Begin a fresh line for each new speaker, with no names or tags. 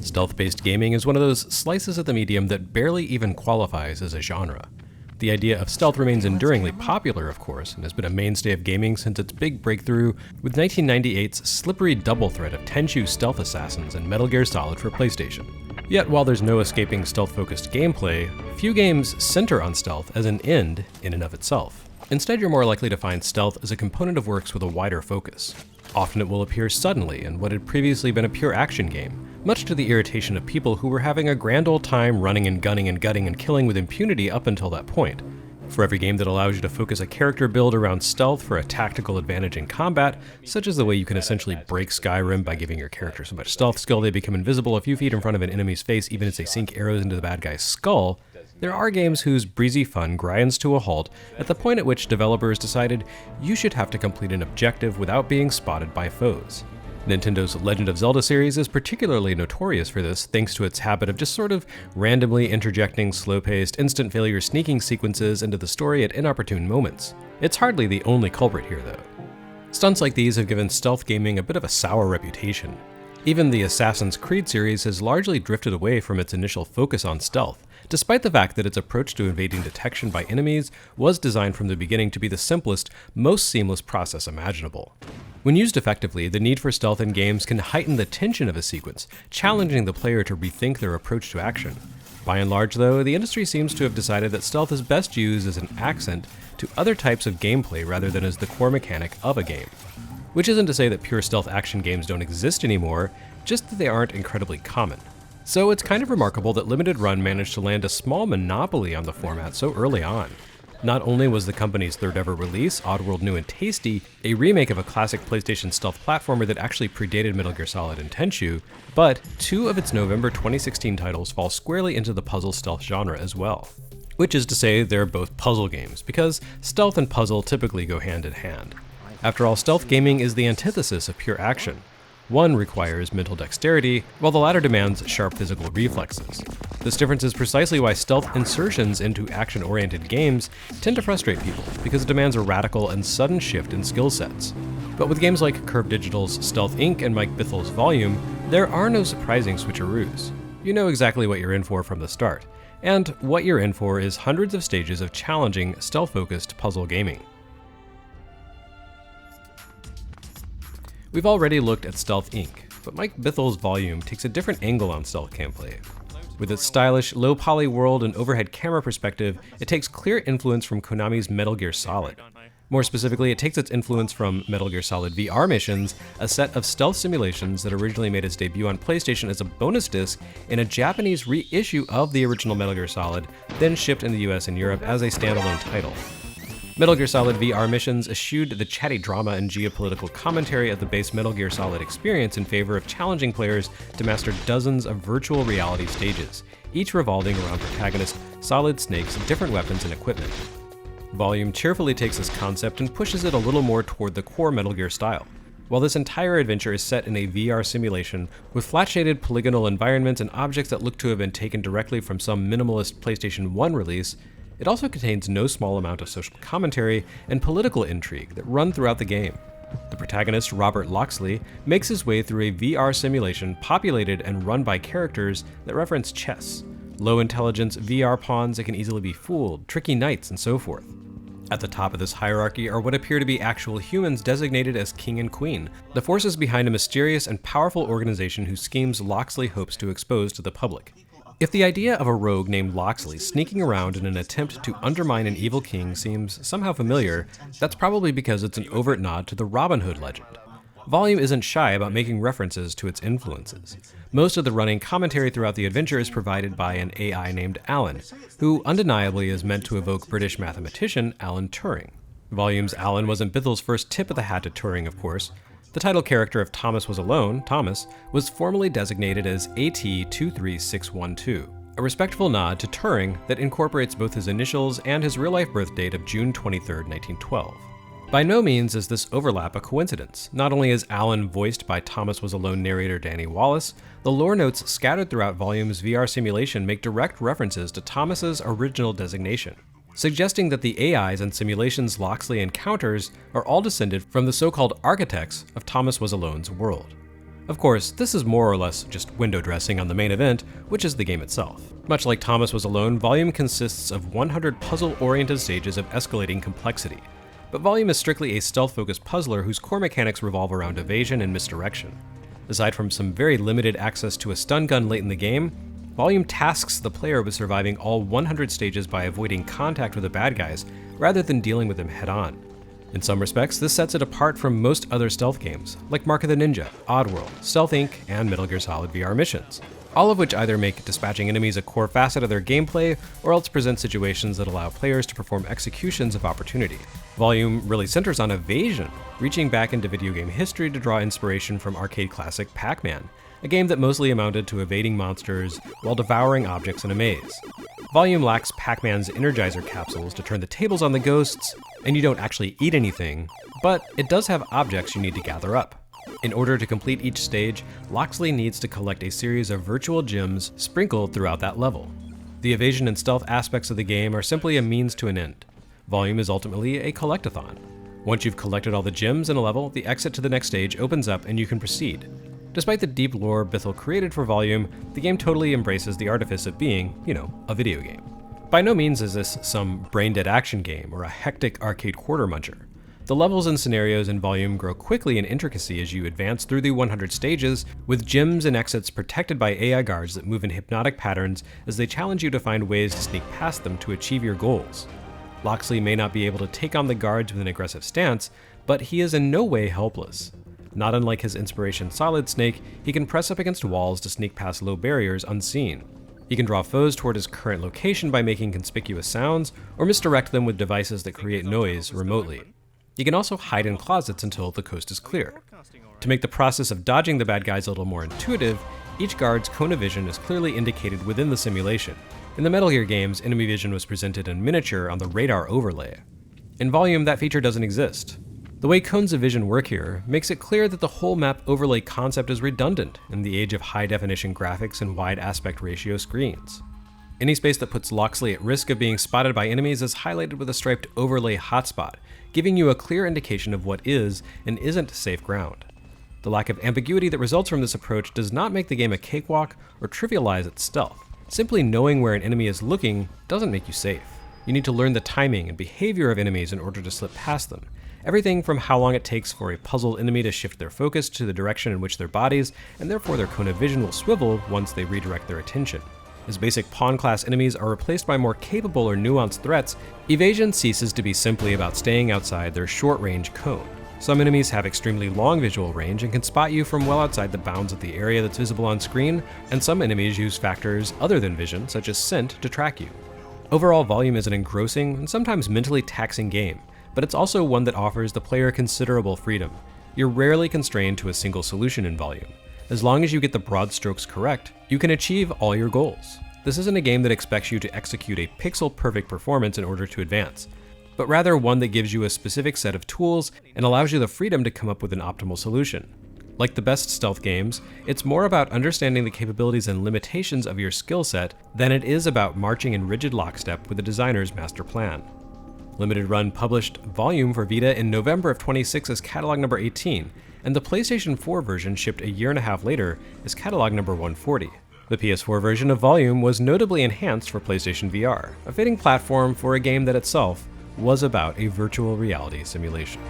Stealth-based gaming is one of those slices of the medium that barely even qualifies as a genre. The idea of stealth remains enduringly popular, of course, and has been a mainstay of gaming since its big breakthrough with 1998's slippery double threat of Tenchu stealth assassins and Metal Gear Solid for PlayStation. Yet, while there's no escaping stealth-focused gameplay, few games center on stealth as an end in and of itself. Instead, you're more likely to find stealth as a component of works with a wider focus. Often it will appear suddenly in what had previously been a pure action game, much to the irritation of people who were having a grand old time running and gunning and gutting and killing with impunity up until that point. For every game that allows you to focus a character build around stealth for a tactical advantage in combat, such as the way you can essentially break Skyrim by giving your character so much stealth skill they become invisible a few feet in front of an enemy's face even as they sink arrows into the bad guy's skull, there are games whose breezy fun grinds to a halt at the point at which developers decided you should have to complete an objective without being spotted by foes. Nintendo's Legend of Zelda series is particularly notorious for this thanks to its habit of just sort of randomly interjecting slow-paced, instant failure sneaking sequences into the story at inopportune moments. It's hardly the only culprit here though. Stunts like these have given stealth gaming a bit of a sour reputation. Even the Assassin's Creed series has largely drifted away from its initial focus on stealth, despite the fact that its approach to evading detection by enemies was designed from the beginning to be the simplest, most seamless process imaginable. When used effectively, the need for stealth in games can heighten the tension of a sequence, challenging the player to rethink their approach to action. By and large, though, the industry seems to have decided that stealth is best used as an accent to other types of gameplay rather than as the core mechanic of a game. Which isn't to say that pure stealth action games don't exist anymore, just that they aren't incredibly common. So it's kind of remarkable that Limited Run managed to land a small monopoly on the format so early on. Not only was the company's third ever release, Oddworld New and Tasty, a remake of a classic PlayStation stealth platformer that actually predated Metal Gear Solid and Tenchu, but two of its November 2016 titles fall squarely into the puzzle stealth genre as well. Which is to say they're both puzzle games, because stealth and puzzle typically go hand in hand. After all, stealth gaming is the antithesis of pure action. One requires mental dexterity, while the latter demands sharp physical reflexes. This difference is precisely why stealth insertions into action-oriented games tend to frustrate people, because it demands a radical and sudden shift in skill sets. But with games like Curve Digital's Stealth Inc. and Mike Bithell's Volume, there are no surprising switcheroos. You know exactly what you're in for from the start, and what you're in for is hundreds of stages of challenging, stealth-focused puzzle gaming. We've already looked at Stealth Inc., but Mike Bithell's Volume takes a different angle on stealth gameplay. With its stylish, low-poly world and overhead camera perspective, it takes clear influence from Konami's Metal Gear Solid. More specifically, it takes its influence from Metal Gear Solid VR Missions, a set of stealth simulations that originally made its debut on PlayStation as a bonus disc in a Japanese reissue of the original Metal Gear Solid, then shipped in the US and Europe as a standalone title. Metal Gear Solid VR Missions eschewed the chatty drama and geopolitical commentary of the base Metal Gear Solid experience in favor of challenging players to master dozens of virtual reality stages, each revolving around protagonist Solid Snake's different weapons and equipment. Volume cheerfully takes this concept and pushes it a little more toward the core Metal Gear style. While this entire adventure is set in a VR simulation with flat-shaded polygonal environments and objects that look to have been taken directly from some minimalist PlayStation 1 release, it also contains no small amount of social commentary and political intrigue that run throughout the game. The protagonist, Robert Loxley, makes his way through a VR simulation populated and run by characters that reference chess, low-intelligence VR pawns that can easily be fooled, tricky knights, and so forth. At the top of this hierarchy are what appear to be actual humans designated as King and Queen, the forces behind a mysterious and powerful organization whose schemes Loxley hopes to expose to the public. If the idea of a rogue named Loxley sneaking around in an attempt to undermine an evil king seems somehow familiar, that's probably because it's an overt nod to the Robin Hood legend. Volume isn't shy about making references to its influences. Most of the running commentary throughout the adventure is provided by an AI named Alan, who undeniably is meant to evoke British mathematician Alan Turing. Volume's Alan wasn't Bithell's first tip of the hat to Turing, of course. The title character of Thomas Was Alone, Thomas, was formally designated as AT23612, a respectful nod to Turing that incorporates both his initials and his real-life birth date of June 23, 1912. By no means is this overlap a coincidence. Not only is Alan voiced by Thomas Was Alone narrator Danny Wallace, the lore notes scattered throughout Volume's VR simulation make direct references to Thomas's original designation, suggesting that the AIs and simulations Loxley encounters are all descended from the so-called architects of Thomas Was Alone's world. Of course, this is more or less just window dressing on the main event, which is the game itself. Much like Thomas Was Alone, Volume consists of 100 puzzle-oriented stages of escalating complexity. But Volume is strictly a stealth-focused puzzler whose core mechanics revolve around evasion and misdirection. Aside from some very limited access to a stun gun late in the game, Volume tasks the player with surviving all 100 stages by avoiding contact with the bad guys, rather than dealing with them head-on. In some respects, this sets it apart from most other stealth games, like Mark of the Ninja, Oddworld, Stealth Inc., and Metal Gear Solid VR Missions, all of which either make dispatching enemies a core facet of their gameplay, or else present situations that allow players to perform executions of opportunity. Volume really centers on evasion, reaching back into video game history to draw inspiration from arcade classic Pac-Man, a game that mostly amounted to evading monsters while devouring objects in a maze. Volume lacks Pac-Man's Energizer capsules to turn the tables on the ghosts, and you don't actually eat anything, but it does have objects you need to gather up. In order to complete each stage, Loxley needs to collect a series of virtual gems sprinkled throughout that level. The evasion and stealth aspects of the game are simply a means to an end. Volume is ultimately a collectathon. Once you've collected all the gems in a level, the exit to the next stage opens up and you can proceed. Despite the deep lore Bithell created for Volume, the game totally embraces the artifice of being, a video game. By no means is this some brain-dead action game or a hectic arcade quarter muncher. The levels and scenarios in Volume grow quickly in intricacy as you advance through the 100 stages, with gems and exits protected by AI guards that move in hypnotic patterns as they challenge you to find ways to sneak past them to achieve your goals. Loxley may not be able to take on the guards with an aggressive stance, but he is in no way helpless. Not unlike his inspiration Solid Snake, he can press up against walls to sneak past low barriers unseen. He can draw foes toward his current location by making conspicuous sounds, or misdirect them with devices that create noise remotely. He can also hide in closets until the coast is clear. To make the process of dodging the bad guys a little more intuitive, each guard's cone of vision is clearly indicated within the simulation. In the Metal Gear games, enemy vision was presented in miniature on the radar overlay. In Volume, that feature doesn't exist. The way cones of vision work here makes it clear that the whole map overlay concept is redundant in the age of high-definition graphics and wide aspect ratio screens. Any space that puts Loxley at risk of being spotted by enemies is highlighted with a striped overlay hotspot, giving you a clear indication of what is and isn't safe ground. The lack of ambiguity that results from this approach does not make the game a cakewalk or trivialize its stealth. Simply knowing where an enemy is looking doesn't make you safe. You need to learn the timing and behavior of enemies in order to slip past them. Everything from how long it takes for a puzzled enemy to shift their focus to the direction in which their bodies, and therefore their cone of vision, will swivel once they redirect their attention. As basic pawn-class enemies are replaced by more capable or nuanced threats, evasion ceases to be simply about staying outside their short-range cone. Some enemies have extremely long visual range and can spot you from well outside the bounds of the area that's visible on screen, and some enemies use factors other than vision, such as scent, to track you. Overall, Volume is an engrossing and sometimes mentally taxing game, but it's also one that offers the player considerable freedom. You're rarely constrained to a single solution in Volume. As long as you get the broad strokes correct, you can achieve all your goals. This isn't a game that expects you to execute a pixel-perfect performance in order to advance, but rather one that gives you a specific set of tools and allows you the freedom to come up with an optimal solution. Like the best stealth games, it's more about understanding the capabilities and limitations of your skill set than it is about marching in rigid lockstep with the designer's master plan. Limited Run published Volume for Vita in November of 2006 as catalog number 18, and the PlayStation 4 version shipped a year and a half later as catalog number 140. The PS4 version of Volume was notably enhanced for PlayStation VR, a fitting platform for a game that itself was about a virtual reality simulation.